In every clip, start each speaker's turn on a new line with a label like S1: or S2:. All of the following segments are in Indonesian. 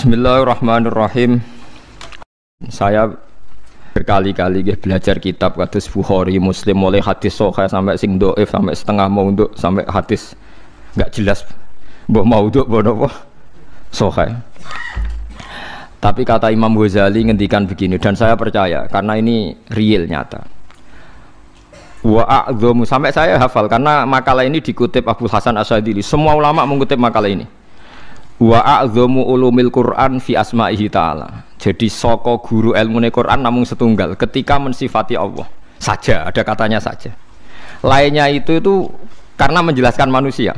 S1: Bismillahirrahmanirrahim. Saya berkali-kali belajar kitab kados Bukhari, Muslim, mulai hadis sahih sampai sing dhaif, sampai setengah maudhu, sampai hadis enggak jelas mbok maudhu mbok napa sahih. Tapi kata Imam Ghazali ngendikan begini dan saya percaya karena ini real nyata. Wa a'dhamu, sampai saya hafal karena makalah ini dikutip Abu Hasan Asyadili. Semua ulama mengutip makalah ini. Wa a'dhamu ulumil Qur'an fi asma'ihi ta'ala. Jadi saka guru ilmune Quran namung setunggal ketika mensifati Allah saja, ada katanya saja. Lainnya itu karena menjelaskan manusia.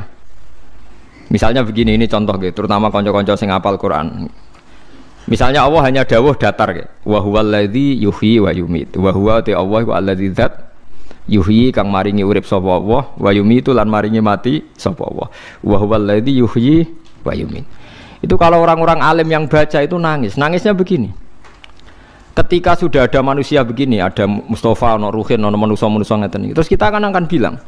S1: Misalnya begini, ini contoh gitu, terutama kanca-kanca sing hafal Quran. Misalnya Allah hanya dawuh datar gitu. Wa huwal ladzi yuhyi wa yumit. Wa huwa ta Allah wa alladzi dzat yuhyi kang maringi urip sapa Allah, wa yumitu lan maringi mati sapa Allah. Wa huwal ladzi yuhyi wa yumin. Itu kalau orang-orang alim yang baca itu nangis. Nangisnya begini. Ketika sudah ada manusia begini, ada Mustafa, ono Ruhin, ono manusia-manusia ngeten iki. Terus kita akan bilang,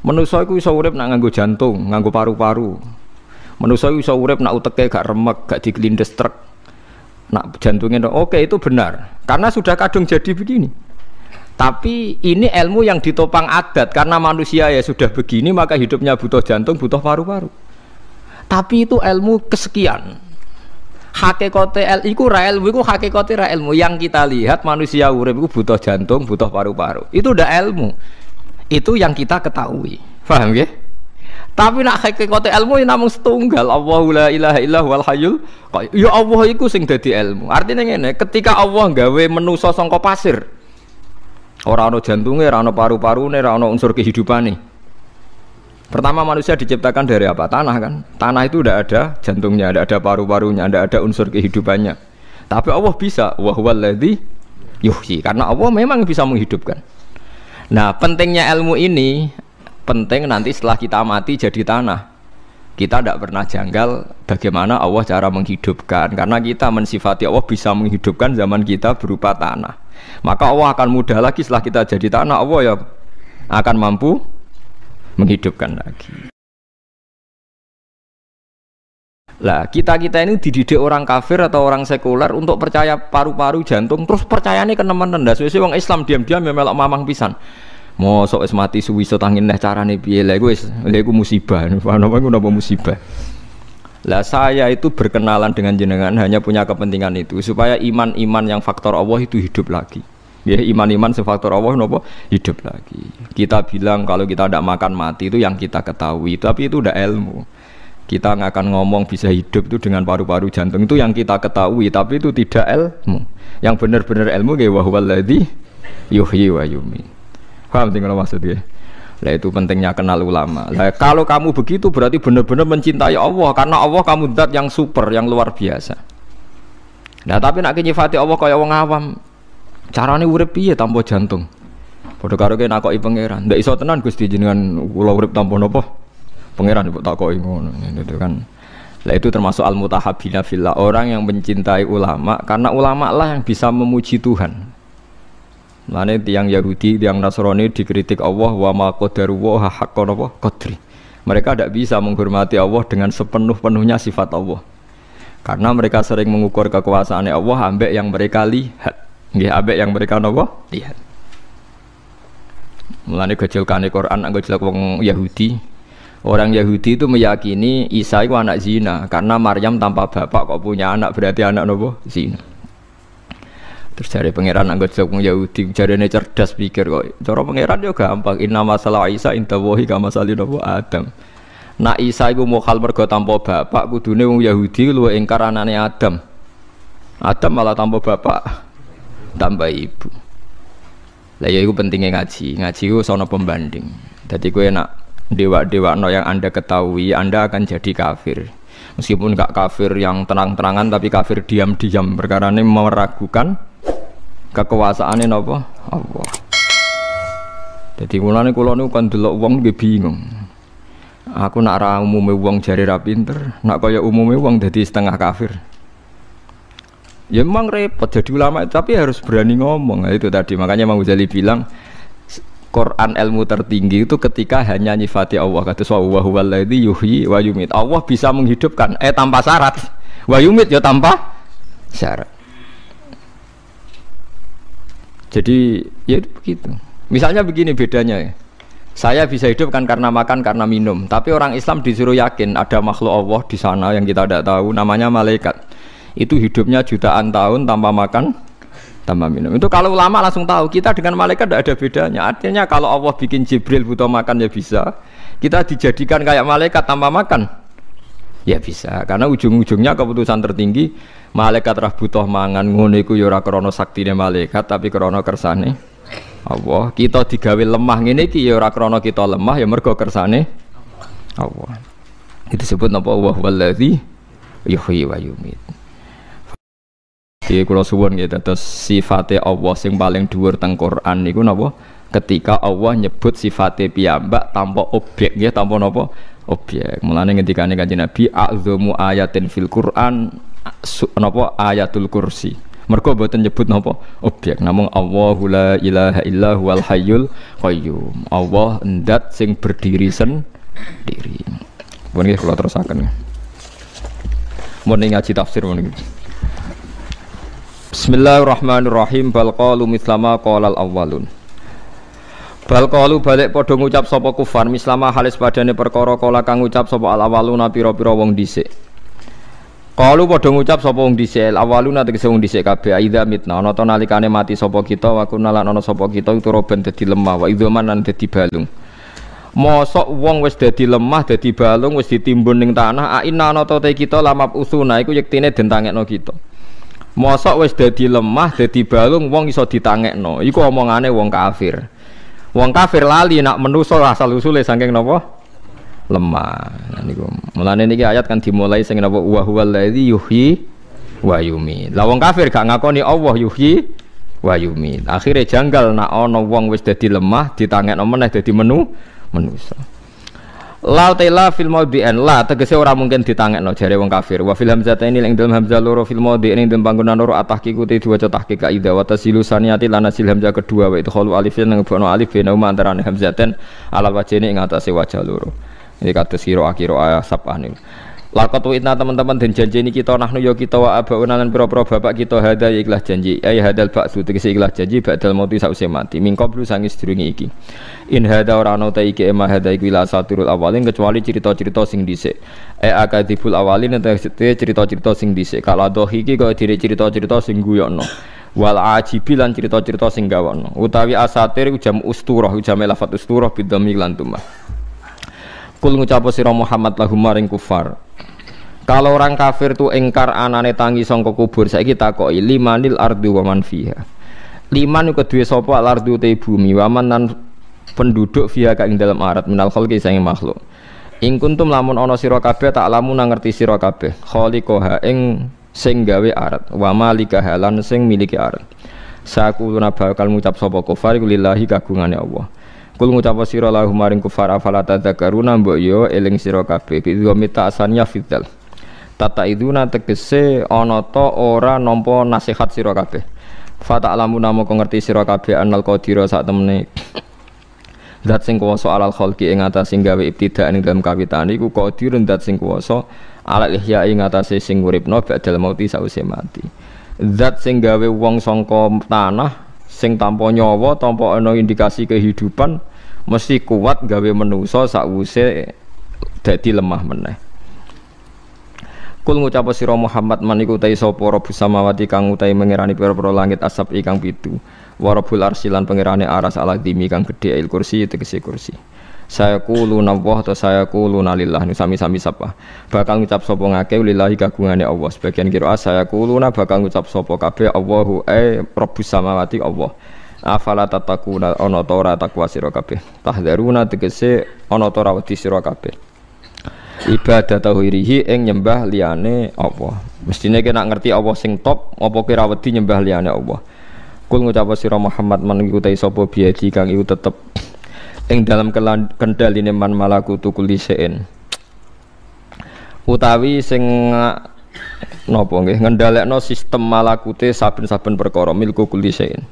S1: manusia iku iso urip nak nganggo jantung, nganggo paru-paru. Manusia iso urip nak uteke gak remek, gak diklindes truk. Nak jantungnya oke, itu benar. Karena sudah kadung jadi begini. Tapi ini ilmu yang ditopang adat karena manusia ya sudah begini, maka hidupnya butuh jantung, butuh paru-paru. Tapi itu ilmu kesekian. Hakikate iku ra ilmu, iku hakikate ra ilmu. Yang kita lihat manusia urip iku butuh jantung, butuh paru-paru. Itu udah ilmu. Itu yang kita ketahui. Paham ya? Tapi nak hakikate ilmu namung setunggal. Allahu la ilaha illa huwal hayyul qayyum. Ya Allah iku sing dadi ilmu. Artinya ngene, ketika Allah gawe manusa saka pasir, ora ana jantunge, ora ana paru-parune, ora ana unsur kehidupane. Pertama manusia diciptakan dari apa? Tanah kan? Tanah itu tidak ada jantungnya, tidak ada paru-parunya, tidak ada unsur kehidupannya. Tapi Allah bisa, wa huwal ladzi yuhyi. Karena Allah memang bisa menghidupkan. Nah, pentingnya ilmu ini penting nanti setelah kita mati jadi tanah. Kita tidak pernah janggal bagaimana Allah cara menghidupkan. Karena kita mensifati Allah bisa menghidupkan zaman kita berupa tanah. Maka Allah akan mudah lagi setelah kita jadi tanah, Allah ya akan mampu menghidupkan lagi. Lah kita ini dididik orang kafir atau orang sekuler untuk percaya paru-paru jantung, terus percayane kenemen ndas. Wis wong Islam diam-diam ya melok mamang pisan. Mosok wis mati suwi-suwi tangin neh carane piye lha iku musibah. Napa iku napa musibah. Lah saya itu berkenalan dengan jenengan hanya punya kepentingan itu supaya iman-iman yang faktor Allah itu hidup lagi. Ya, iman-iman sefaktor Allah nopo hidup lagi. Kita bilang kalau kita tidak makan mati itu yang kita ketahui, tapi itu udah ilmu. Kita nggak akan ngomong bisa hidup itu dengan paru-paru jantung, itu yang kita ketahui, tapi itu tidak ilmu. Yang benar-benar ilmu kayak wa huwal ladzi yuhyi wa yumiit. Paham tinggal maksudnya? Lah itu pentingnya kenal ulama. Lah kalau kamu begitu berarti benar-benar mencintai Allah karena Allah kamu zat yang super, yang luar biasa. Nah tapi nak nyifati Allah kaya wong awam. Carane urip piye tanpa jantung? Padha karo kene nakoki pangeran. Ndak iso tenan Gusti jenengan kula urip tanpa napa? Pangeran mbok takoki ngono. Itu kan. Lah itu termasuk al-mutahabbina fillah, orang yang mencintai ulama karena ulama lah yang bisa memuji Tuhan. Lane tiyang Yahudi, tiyang Nasrani dikritik Allah wa ma qadaruhu haqqan apa qadri. Mereka tidak bisa menghormati Allah dengan sepenuh-penuhnya sifat Allah. Karena mereka sering mengukur kekuasaan Allah ambek yang mereka lihat. Nggih ambek yang mereka napa lihat. Mulane gejolkane Quran anggo jelek wong Yahudi. Orang Yahudi itu meyakini Isa itu anak zina karena Maryam tanpa bapak kok punya anak berarti anak napa zina. Terus jare pangeran anggo jelek wong Yahudi jarene cerdas pikir kok. Cara pangeran yo gampang. Inna masalah Isa inta wahi kama salin napa Adam. Nak Isa iku mokhal mergo tanpa bapak kudune wong Yahudi luwih ingkar anane Adam. Adam malah tanpa bapak tambah ibu. Lah ya itu pentingnya ngaji. Ngaji itu sono pembanding. Jadi kowe nak dewa-dewakno yang Anda ketahui, Anda akan jadi kafir. Meskipun gak kafir yang tenang-tenangan tapi kafir diam-diam perkara ini meragukan kekuasaane napa Allah. Jadi mulane kula niku kan delok wong nggih bingung. Aku nak ra umume wong jare ra pinter, nak kaya umume wong dadi setengah kafir. Ya memang repot jadi ulama tapi harus berani ngomong. Nah, itu tadi makanya Imam Ghazali bilang Quran ilmu tertinggi itu ketika hanya nyifati Allah kata wa huwal ladzi yuhyi wa yumiit. Allah bisa menghidupkan tanpa syarat. Wa yumiit ya tanpa syarat. Jadi ya begitu. Misalnya begini bedanya ya. Saya bisa hidup kan karena makan, karena minum. Tapi orang Islam disuruh yakin ada makhluk Allah di sana yang kita tidak tahu, namanya malaikat. Itu hidupnya jutaan tahun tanpa makan, tanpa minum. Itu kalau ulama langsung tahu kita dengan malaikat tidak ada bedanya. Artinya kalau Allah bikin Jibril butuh makan ya bisa. Kita dijadikan kayak malaikat tanpa makan, ya bisa. Karena ujung-ujungnya keputusan tertinggi malaikat rah butuh mangan ngono iku ya ora krana saktine malaikat tapi krana kersane Allah. Kita digawe lemah ngene iki ya ora krana kita lemah ya mergo kersane Allah. Itu disebut napa wa huwallazi yuhyi wa yumiit. Iki kula suwun nggih dados sifate Allah sing paling dhuwur teng Quran niku napa? Ketika Allah nyebut sifate piyambak tanpa objek nggih, tanpa napa? Objek. Mulane ngendikane Kanjeng Nabi a'dzamu ayatin fil Quran napa ayatul kursi. Mergo mboten nyebut napa objek, namung Allahu la ilaha illa huwal hayyul qayyum. Allah ndat sing berdiri sendiri. Pun nggih kula terusaken. Mun ngaji tafsir mun iki. Bismillahirrahmanirrahim. Bal qalu mislama qalal awwalun. Bal qalu balik padha ngucap sapa kufar mislama halis padane perkara kala kang ngucap sapa al awwaluna pira-pira wong dhisik. Qalu padha ngucap sapa wong dhisik awaluna tegese wong dhisik kabeh aidza mitna ana ta nalikane mati sapa kita wa kunna lan ana sapa kita turoben dadi lemah wa idzaman lan dadi balung. Mosok wong wis dadi lemah dadi balung wis ditimbun ning tanah aina ana ta kita lamap usuna iku yektine den tangekno kita. Mosok wis dadi lemah dadi balung wong iso ditangekno iku omongane wong kafir. Wong kafir lali nak menuso asal usule saking napa lemah. Nah niku. Mulane niki ayat kan dimulai sing napa wa huwallazi yuhyi wa yumiit. Lah wong kafir gak ngakoni Allah yuhyi wa yumiit. Akhire janggal nak ana wong wis dadi lemah ditangekno meneh dadi manusa. La ta'ala fil maudhi'an la tegese ora mungkin ditangekno jare wong kafir. Wa fil hamzataini ing dalem hamzah loro fil maudhi'in ing panggonan loro atahqiqu te diwaca tahqiq kaidah wa tasilu saniyati lan asil hamzah kedua wa idkhalu alifin nang bono alif bena antarané hamzaten alal wajhine ing atase wajah loro. Iki kados sira akhira sab'an. Laqad wa'idna teman-teman den janjeni kita nahnu ya kita wa abauna lan pira-pira bapak kita hada ikhlas janji ay hadal ba'su tegese ikhlas janji ba'dal mauti sause mati mingko blu sangis durunge iki in hada ora ana ta iki ema hada iki la saturul awalin kecuali cerita-cerita sing dhisik akadibul awalin tegese cerita-cerita sing dhisik kala dohi iki kaya dire cerita-cerita sing guyokno wal ajibi lan cerita-cerita sing gawokno utawi asatir jam usturah jam lafat usturah bidhammi lan tumah. Kul ngucap sira Muhammad lahum maring kufar. Kalau orang kafir tu engkar anane tangi sangka kubur saiki takoki limanil ardu wa man fiha. Liman iku duwe sapa al ardu te bumi wa man nan penduduk fiha ka ing dalem arat minal khalqi sange makhluk. Ing kuntum lamun ana sira kabeh tak lamun ngerti sira kabeh khaliqoha ing sing gawe arat wa malikaha lan sing miliki arat. Sakuluna bakal ngucap sapa kufar iku lillahi kagungane Allah. Kul ngucap sira lahum maring kufar afala tadzakaruna mbok yo eling sira kabeh bi mita asannya fidzal. Tata iduna tegese ana ta ora nampa nasihat sira kabeh. Fa ta'lamu namo ngerti sira kabeh anal qadira sak temene. Zat sing kuwasa alal khalqi ing atase gawe ibtidak ing dalem kawitan iku qadirun zat sing kuwasa alal ihya ing atase sing uripno ba'dal mauti sause mati. Zat sing gawe wong sangka tanah sing tanpa nyawa tanpa ana indikasi kehidupan mesti kuat gawe manusa sakwuse dadi lemah meneh. Kul ngucap sira Muhammad man iku ta sapa Rabbus samawati kang utahe mengerani pira-pira langit asap ikang pitu wa Rabbul arsilan pangerane aras aladzimi kang gedhe il kursi tegese kursi. Saya quluna wa ta saya quluna lillah nu sami-sami sapa bakal ngucap sapa ngake lillahi kagungane Allah sebagian kira saya quluna bakal ngucap sapa kabeh Allahu Rabbus samawati Allah. Afala tatakuna ana ta ora takwa sira kabeh tahdzaruna tegese ana ta ora wedi sira kabeh ibadah tauhirihi ing nyembah liyane Allah mestine kena ngerti Allah sing top apa kira wedi nyembah liyane Allah. Kul ngucap sira Muhammad man iku ta sapa biadi kang iku tetep ing dalam kendhaline man malakutu kulli syai'in utawi sing napa nggih ngendhalekno sistem malakute saben-saben perkara milku kulli syai'in.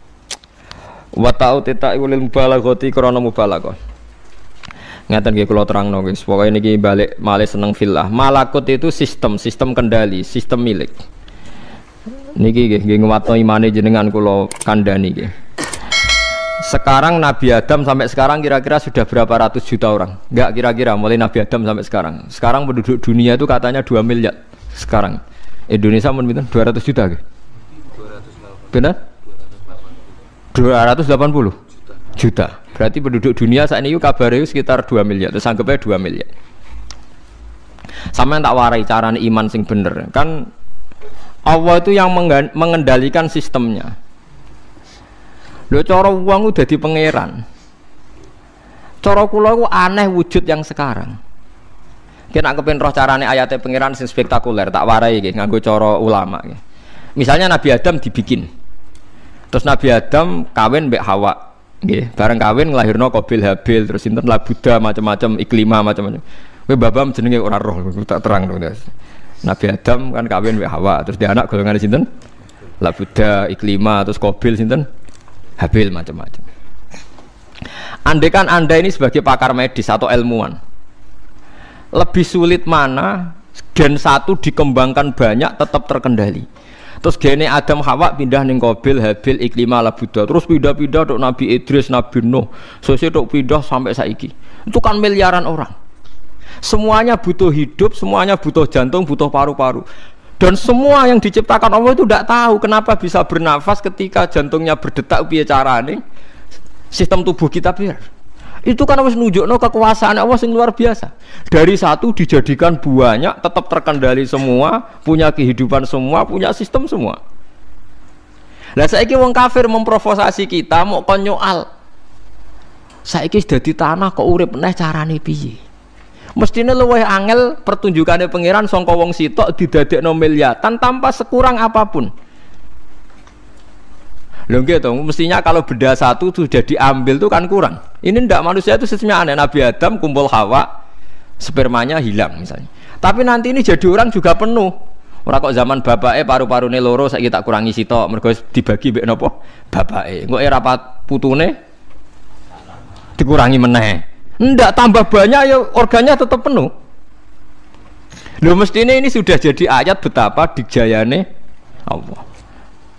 S1: Wa ta'utita ulil mubalaghati krana mubalaghah. Ngaten nggih kula terangno guys. Pokoke niki balik malih seneng fillah. Malakut itu sistem kendali, sistem milik. Niki nggih nguwatno imane jenengan kula kandhani nggih. Sekarang Nabi Adam sampai sekarang kira-kira sudah berapa ratus juta orang? Enggak kira-kira mulai Nabi Adam sampai sekarang. Sekarang penduduk dunia itu katanya 2 miliar. Sekarang Indonesia mun pinten? 200 juta nggih. 280. Benar? 280 juta. Berarti penduduk dunia saat ini kabare sekitar 2 miliar. Terus anggapnya 2 miliar. Sama yang tak warai carane iman sing bener. Kan Allah itu yang mengendalikan sistemnya. Lho cara wong udah di pangeran. Cara kula iku aneh wujud yang sekarang. Kena kepen roh carane ayate pangeran sing spektakuler, tak warai nggih nganggo cara ulama nggih. Misalnya Nabi Adam dibikin. Terus Nabi Adam kawin mbek Hawa. Nggih, bareng kawin nglahirno Qabil Habil, terus sinten Labuda macam-macam, Iklima macam-macam. Kowe babam jenenge ora roh, tak terang lho. Nabi Adam kan kawin mbek Hawa, terus dia anak golongan sinten? Labuda, Iklima, terus Qabil sinten? Habil macam-macam. Andaikan Anda ini sebagai pakar medis atau ilmuwan, lebih sulit mana gen 1 dikembangkan banyak tetap terkendali. Terus gene Adam Hawa pindah ning Qabil, Habil, Iklima, Labuda, terus pindah-pindah tok Nabi Idris, Nabi Nuh, sesuk tok pindah sampai saiki. Itu kan miliaran orang. Semuanya butuh hidup, semuanya butuh jantung, butuh paru-paru. Dan semua yang diciptakan Allah itu tidak tahu kenapa bisa bernafas ketika jantungnya berdetak piye carane. Sistem tubuh kita biar. Itu kan harus nunjukno kekuasaan Allah yang luar biasa. Dari 1 dijadikan banyak, tetap terkendali semua, punya kehidupan semua, punya sistem semua. Lah saiki wong kafir memprovokasi kita mau konyoal. Saiki dadi tanah kok urip neh carane piye? Mestine luwih angel pertunjukane pangeran sangka wong sitok didadekno miliatan tanpa sekurang apapun. Lho nggih to, mestinya kalau benda 1 sudah diambil itu kan kurang. Ini ndak, manusia itu sistemnya aneh. Nabi Adam kumpul Hawa, spermanya hilang misalnya. Tapi nanti ini jadi orang juga penuh. Ora kok zaman bapake paru-parune loro saiki tak kurangi sitok mergo dibagi mbek napa? Bapake. Engko ora putune dikurangi meneh. Ndak, tambah banyak ya organnya tetap penuh. Lho mestine ini sudah jadi ayat betapa dijayane Allah.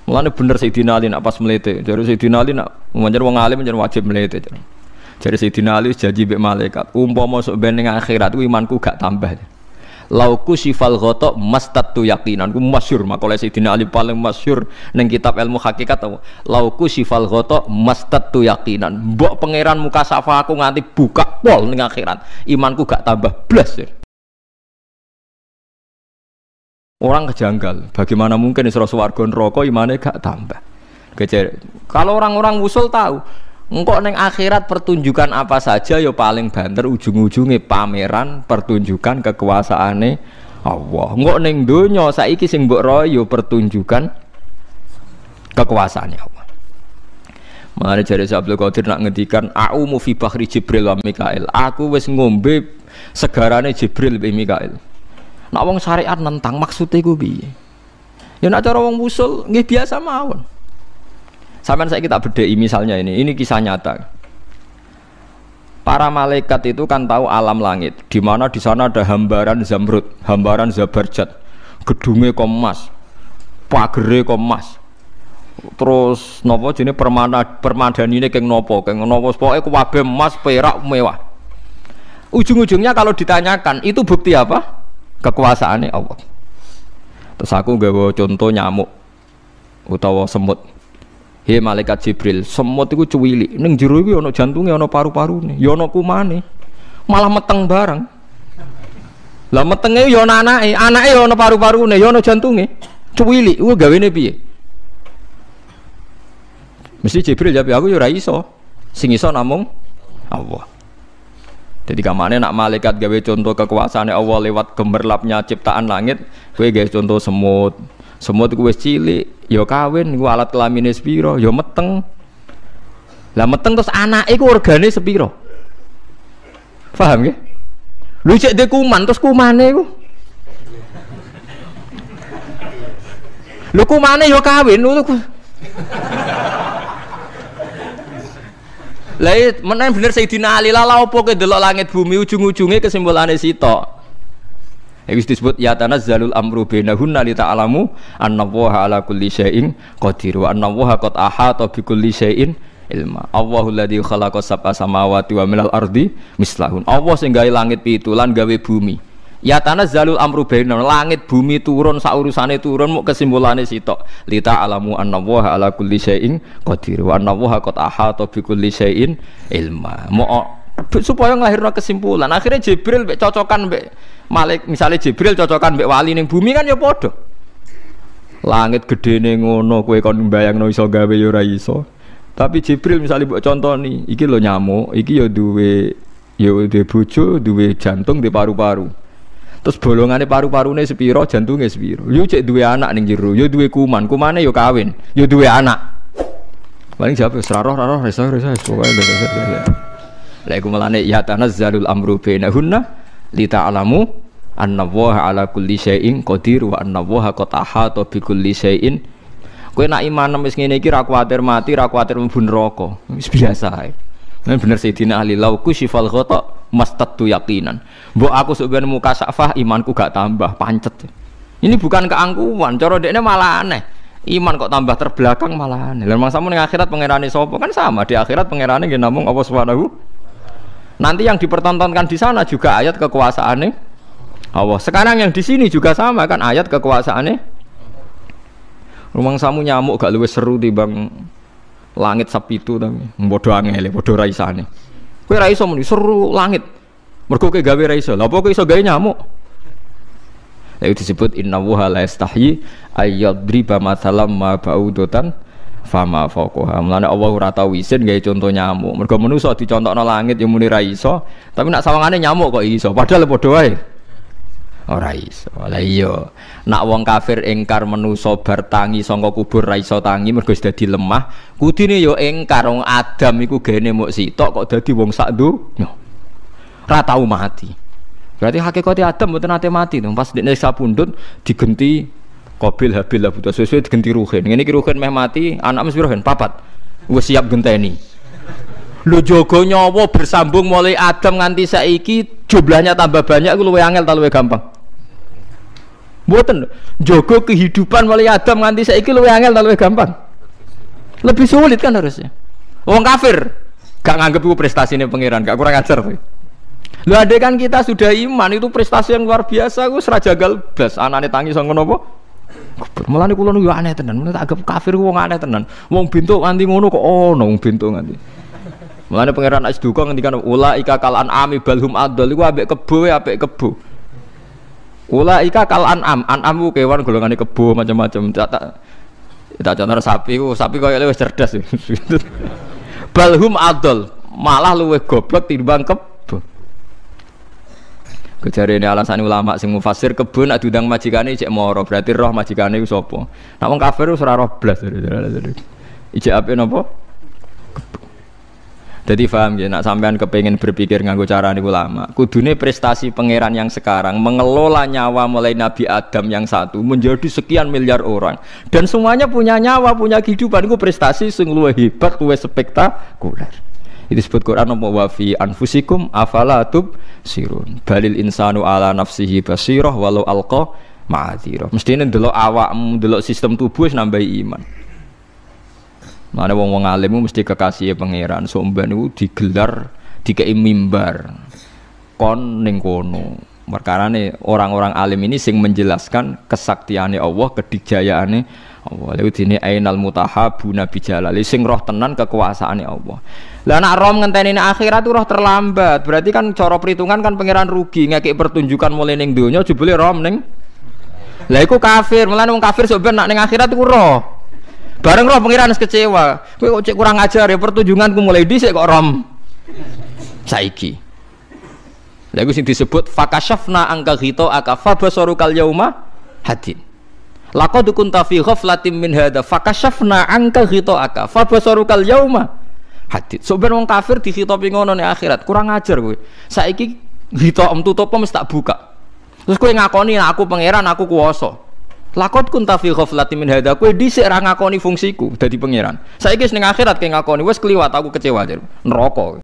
S1: Mulane bener Sayyidina Ali nak pas mlete. Jare Sayyidina Ali nak manjen wong alim manjen wajib mlete. Jare Sayyidina Ali janji mbek malaikat, umpama sok ben ning akhirat ku imanku gak tambah. Lauku sifal ghata mastatu yaqinan. Ku masyhur makale Sayyidina Ali paling masyhur ning kitab ilmu hakikat apa? Lauku sifal ghata mastatu yaqinan. Mbok pangeran muka safa aku nganti buka pol ning akhirat, imanku gak tambah blas. Orang kejanggal, bagaimana mungkin isra swarga neraka imane gak tambah. Kalau orang-orang usul tahu, engkau neng akhirat pertunjukan apa saja yo paling banter ujung-ujungnya pameran pertunjukan kekuasaane Allah. Engkau neng donya saiki sing mbok roh yo pertunjukan kekuasaane Allah. Mari jare Abdul Qadir nak ngendikan a'umu fi bahri Jibril wa Mikail. Aku wis ngombe segarane Jibril be Mikail. Nak wong syariat nentang maksudnya ku piye? Ya nak cara wong usul nggih biasa mawon. Sampai saya kita bedai misalnya ini kisah nyata. Para malaikat itu kan tahu alam langit, di mana di sana ada hambaran zamrud, hambaran zabarjat, gedungnya emas, pagere emas. Terus nopo jenis permadani ini keng nopo pokoknya kabeh emas, perak, mewah. Ujung-ujungnya kalau ditanyakan itu bukti apa? Kekuasaannya Allah. Terus aku gawe contoh nyamuk utawa semut. Hei malaikat Jibril, semut itu cuwili, ning jero iki ana jantunge, ana paru-parune, ya ana kumane. Malah meteng barang. Lah metenge ya ana anake ya ana paru-parune, ya ana jantunge. Cuwili, ku gawene piye? Mesti Jibril jawab, aku ya ora iso. Sing iso namung Allah. Jadi kamane nak malaikat gawe contoh kekuasaane Allah lewat gemerlapnya ciptaan langit, kowe gawe contoh semut. Semut iku wis cilik, ya kawin iku alat kelamine sepiro, ya meteng. Lah meteng terus anake iku organe sepiro? Paham nggih? Lho cek de kuman terus kumane iku. Lho kumane ya kawin ngono ku. Lah bener Sayyidina Ali lah opo ke delok langit bumi ujung-ujunge kesimpulane sitok. Wis disebut ya tanazzalul amru bainahunna li ta'lamu annallaha ala kulli syai'in qadir wa annallaha qad ahata bi kulli syai'in ilma. Allahul ladzi khalaqa sab'a samawati wa minal ardi mislahun. Allah sing gawe langit pitu lan gawe bumi. Ya tanazzalul amru bainahunna, langit bumi turun sak urusane turun muk kesimpulane sitok. Li ta'lamu annallaha ala kulli syai'in qadir wa annallaha qad ahata bi kulli syai'in ilma. Supaya nglahirno kesimpulan. Akhirnya Jibril mbek cocokan mbek Malik, misalnya Jibril cocokan mbek wali ning bumi kan ya padha. Langit gedene ngono kowe kon mbayangno iso gawe ya ora iso. Tapi Jibril misalnya mbok contoni, iki lho nyamuk, iki ya duwe bojo, duwe jantung, duwe paru-paru. Terus bolongane paru-parune sepiro, jantunge sepiro. Yo cek duwe anak ning jero, yo duwe kuman, kumane yo kawin, yo duwe anak. Paling jawab seraroh resa pokoke lha iku melane ya tanazzalul amru bainahunna li ta'lamu annallaha ala kulli syai'in qadir wa annallaha qad ahata bi kulli syai'in. Kowe nak iman wis ngene iki ra kuwatir mati, ra kuwatir mlebu neraka. Wis biasa ae. Nek bener Sayyidina Ali lauku syifal ghata mastatu yaqinan. Mbok aku sok ben muka safah imanku gak tambah, pancet. Ini bukan keangkuhan, cara dekne malah aneh. Iman kok tambah terbelakang malah aneh. Lah mangsamu ning akhirat pangerane sapa? Kan sama, di akhirat pangerane nggih namung Allah Subhanahu. Nanti yang dipertontonkan di sana juga ayat kekuasaannya Allah. Sekarang yang di sini juga sama kan ayat kekuasaannya. Rumang samu nyamuk gak luwes seru timbang langit sapitu tapi bodoh angel, bodoh raisane. Kowe ra iso muni seru langit. Mergo kowe gawe ra iso. Lha apa kowe iso gawe nyamuk? Itu disebut innallaha la yastahyi ayyadriba mathalam ma ba'udatan fama faqaha. Mulane Allah ora tau isin gawe contoh nyamuk. Mergo manusa dicontokno langit ya muni ra iso, tapi nak sawangane nyamuk kok iso. Padahal padha wae. Ora iso. Lah iya. Nak wong kafir ingkar manusa bar tangi saka kubur ra iso tangi mergo wis dadi lemah, kudine ya ingkar wong Adam iku gene muk sitok kok dadi wong sak donya. Ra tau mati. Berarti hakikate Adam mboten nate mati to. Pas dekne sapundhut digenti Qabil Habil lah buta sesuai digenti Ruhin. Ngene iki Ruhin meh mati, anak mesti Ruhin 4. Wis siap genteni. Lho jaga nyawa bersambung mulai Adam nganti saiki jumlahnya tambah banyak iku luwih angel ta luwih gampang? Mboten. Jaga kehidupan mulai Adam nganti saiki luwih angel ta luwih gampang? Lebih sulit kan harusnya. Wong kafir gak nganggep iku prestasine pangeran, gak kurang ajar tuh. Lho ade kan kita sudah iman itu prestasi yang luar biasa, iku ora jagal blas anane tangi sanga napa? Mulane kula niku aneh tenan, mulane tak anggap kafir wong aneh tenan. Wong bentuk nganti ngono kok ono wong bentuk nganti. Mulane pangeran Asduka ngendikan ulaika kal an'ami balhum adall iku ambek kebo apik kebo. Ulaika kal an'am, an'am ku kewan golongane kebo macam-macam. Tak contoh sapi ku, sapi koyo wis cerdas. Balhum adall, malah luwih goblok timbang kebo. Kejare ini alasan ulama sing mufasir kebun nak diundang majikane cek moro berarti roh majikane iku sapa. Nek wong kafir wis ora roh blas. Ijek ape napa? Jadi paham ya nak sampean kepengin berpikir nganggo carane ulama. Kudune prestasi pangeran yang sekarang mengelola nyawa mulai Nabi Adam yang satu menjadi sekian miliar orang dan semuanya punya nyawa, punya kehidupan. Iku prestasi sing luwih hebat, luwih spektakuler. Itu disebut Quran wa fi anfusikum afala tubsirun balil insanu ala nafsihi basirah walau alqa ma'adzirah. Mestine ndelok awakmu, ndelok sistem tubuh wis nambahi iman. Mane wong-wong alim mesti kekasih pangeran somban niku digelar dikei mimbar kon ning kono. Perkarane orang-orang alim ini sing menjelaskan kesaktiane Allah, kedikjayaane Allah. Lha dene ainal mutahabuna bijalali sing roh tenan kekuasaane Allah. Lah nek roh ngenteni nek akhirat roh terlambat. Berarti kan cara perhitungan kan pangeran rugi ngekek pertunjukan mulai ning donya jebule roh ning. Lah iku kafir, mulane wong kafir sok ben nek ning akhirat iku roh. Bareng roh pangeran kecewa. Kowe kok cek kurang ajar ya pertunjukanku mulai dhisik kok rom saiki. Lha iku sing disebut fakashafna angka ghito akafa basarukal yauma hadin. Laqad kunta fi ghaflatin min hadza fakashafna angka ghito akafa basarukal yauma hadin. Soben wong kafir dikhitopi ngono ning akhirat, kurang ajar kowe. Saiki hitom tutup mesti tak buka. Terus kowe ngakoni aku pangeran, aku kuwasa. Laqad kunta fi ghaflatin min hadza, kowe dhisik ra ngakoni fungsiku dadi pangeran. Saiki ning akhirat kowe ngakoni wis kliwat aku kecewa jar. Neraka.